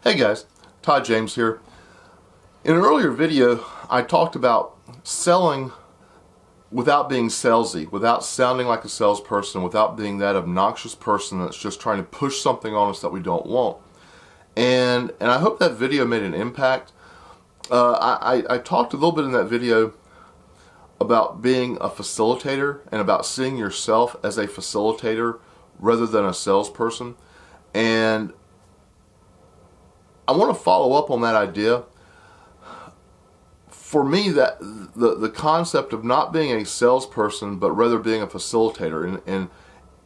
Hey guys, Todd James here. In an earlier video, I talked about selling without being salesy, without sounding like a salesperson, without being that obnoxious person that's just trying to push something on us that we don't want. And I hope that video made an impact. I talked a little bit in that video about being a facilitator and about seeing yourself as a facilitator rather than a salesperson. And I want to follow up on that idea. For me, that the concept of not being a salesperson but rather being a facilitator,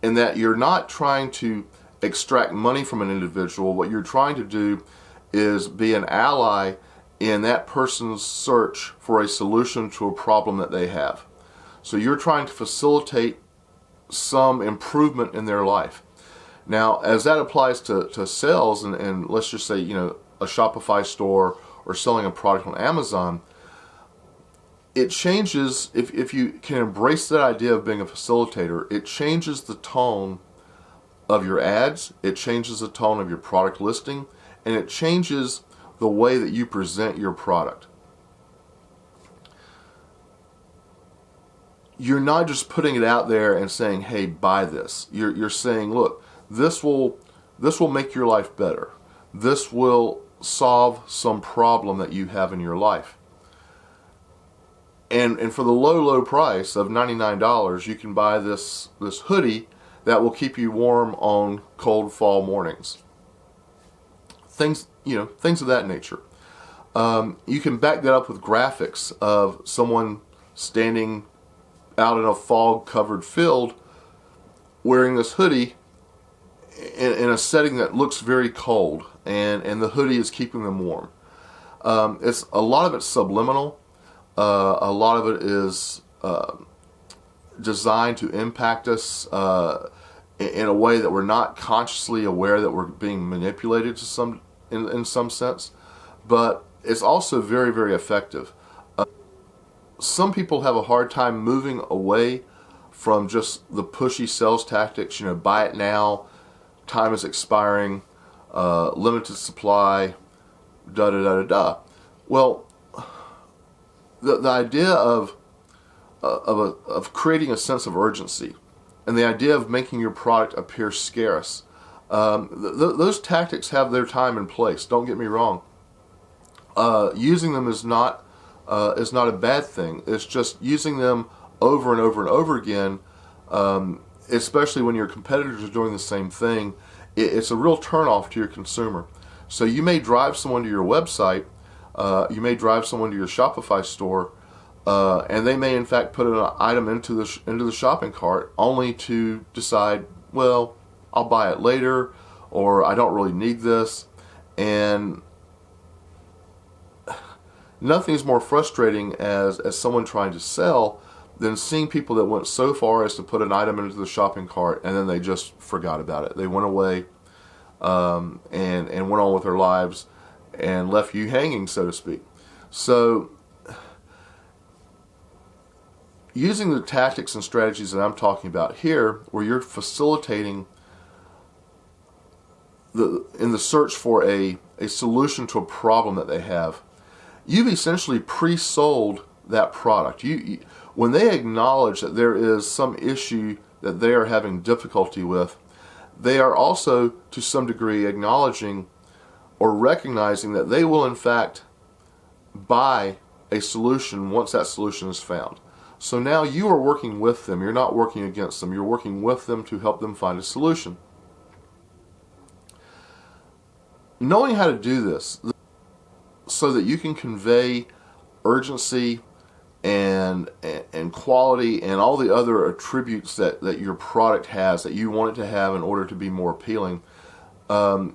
and that you're not trying to extract money from an individual. What you're trying to do is be an ally in that person's search for a solution to a problem that they have. So you're trying to facilitate some improvement in their life. Now, as that applies to sales, and let's just say, a Shopify store or selling a product on Amazon, it changes, if you can embrace that idea of being a facilitator, it changes the tone of your ads, it changes the tone of your product listing, and it changes the way that you present your product. You're not just putting it out there and saying, hey, buy this. You're saying, look, this will make your life better. This will solve some problem that you have in your life. And for the low price of $99, you can buy this hoodie that will keep you warm on cold fall mornings. Things of that nature. You can back that up with graphics of someone standing out in a fog-covered field wearing this hoodie in a setting that looks very cold, and the hoodie is keeping them warm. It's a lot of it's subliminal. A lot of it is designed to impact us in a way that we're not consciously aware that we're being manipulated to in some sense, but it's also very, very effective. Some people have a hard time moving away from just the pushy sales tactics, buy it now, time is expiring, limited supply, da-da-da-da-da. Well, the idea of creating a sense of urgency and the idea of making your product appear scarce, those tactics have their time and place, don't get me wrong. Using them is not a bad thing. It's just using them over and over and over again, especially when your competitors are doing the same thing. It's a real turnoff to your consumer. So you may drive someone to your website, you may drive someone to your Shopify store, and they may in fact put an item into the shopping cart only to decide, well, I'll buy it later, or I don't really need this. And nothing is more frustrating as someone trying to sell than seeing people that went so far as to put an item into the shopping cart and then they just forgot about it. They went away and went on with their lives and left you hanging, so to speak. So using the tactics and strategies that I'm talking about here, where you're facilitating in the search for a solution to a problem that they have, you've essentially pre-sold that product. When they acknowledge that there is some issue that they are having difficulty with, they are also to some degree acknowledging or recognizing that they will in fact buy a solution once that solution is found. So now you are working with them. You're not working against them. You're working with them to help them find a solution. Knowing how to do this so that you can convey urgency and quality and all the other attributes that your product has that you want it to have in order to be more appealing, being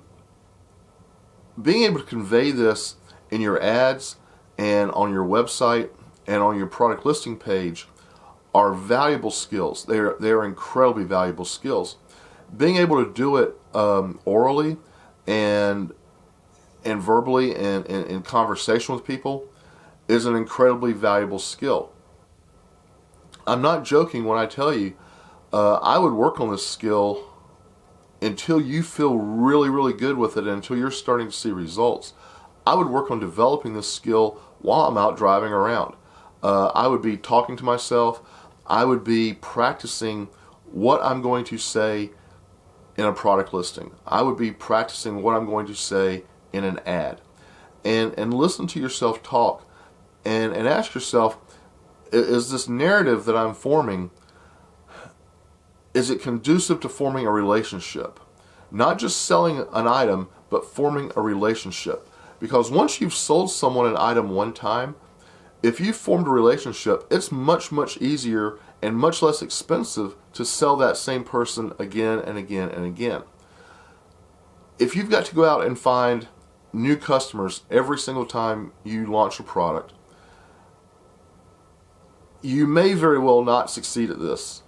able to convey this in your ads and on your website and on your product listing page are valuable skills. They are incredibly valuable skills. Being able to do it orally and verbally and in conversation with people is an incredibly valuable skill. I'm not joking when I tell you I would work on this skill until you feel really, really good with it, until you're starting to see results, I would work on developing this skill while I'm out driving around. I would be talking to myself. I would be practicing what I'm going to say in a product listing. I would be practicing what I'm going to say in an ad. And listen to yourself talk and ask yourself, is this narrative that I'm forming, is it conducive to forming a relationship? Not just selling an item, but forming a relationship. Because once you've sold someone an item one time, if you've formed a relationship, it's much, much easier and much less expensive to sell that same person again and again and again. If you've got to go out and find new customers every single time you launch a product, you may very well not succeed at this.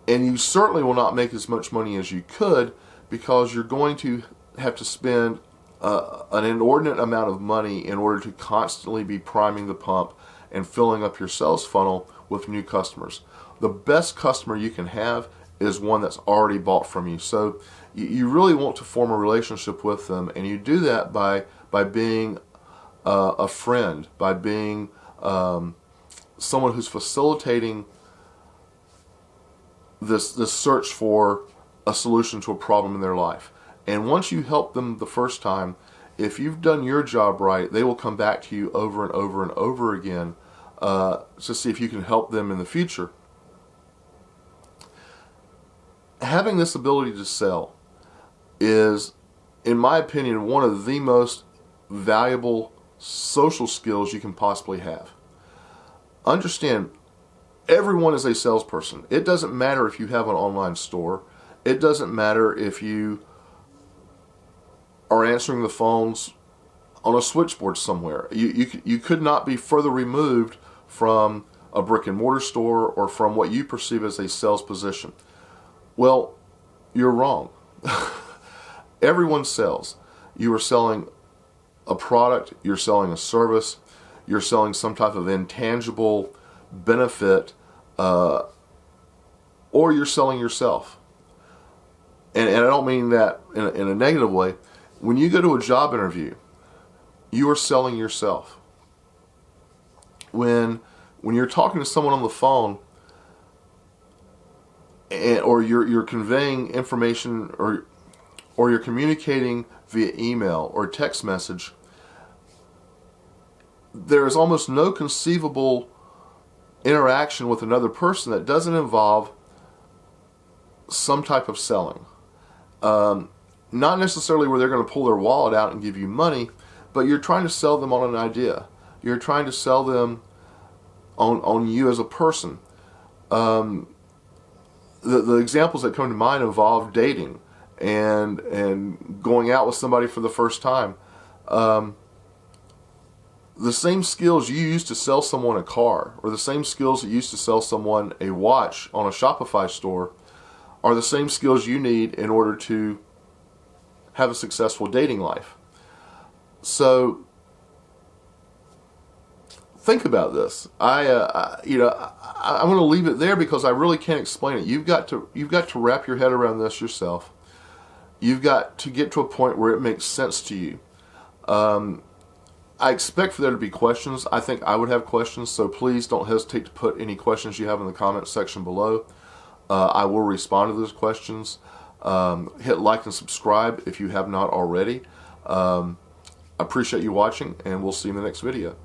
And you certainly will not make as much money as you could, because you're going to have to spend an inordinate amount of money in order to constantly be priming the pump and filling up your sales funnel with new customers. The best customer you can have is one that's already bought from you. So you really want to form a relationship with them, and you do that by being a friend, by being someone who's facilitating this search for a solution to a problem in their life. And once you help them the first time, if you've done your job right, they will come back to you over and over and over again to see if you can help them in the future. Having this ability to sell is, in my opinion, one of the most valuable social skills you can possibly have. Understand, everyone is a salesperson. It doesn't matter if you have an online store. It doesn't matter if you are answering the phones on a switchboard somewhere. You could not be further removed from a brick and mortar store or from what you perceive as a sales position. Well, you're wrong. Everyone sells. You are selling a product, you're selling a service, you're selling some type of intangible benefit, or you're selling yourself. And I don't mean that in a negative way. When you go to a job interview, you are selling yourself. When you're talking to someone on the phone, or you're conveying information, or you're communicating via email or text message, there is almost no conceivable interaction with another person that doesn't involve some type of selling. Not necessarily where they're going to pull their wallet out and give you money, but you're trying to sell them on an idea. You're trying to sell them on you as a person. The examples that come to mind involve dating and going out with somebody for the first time. The same skills you use to sell someone a car, or the same skills that you used to sell someone a watch on a Shopify store, are the same skills you need in order to have a successful dating life. So think about this. I'm going to leave it there because I really can't explain it. You've got to wrap your head around this yourself. You've got to get to a point where it makes sense to you. I expect for there to be questions. I think I would have questions, so please don't hesitate to put any questions you have in the comments section below. I will respond to those questions. Hit like and subscribe if you have not already. I appreciate you watching, and we'll see you in the next video.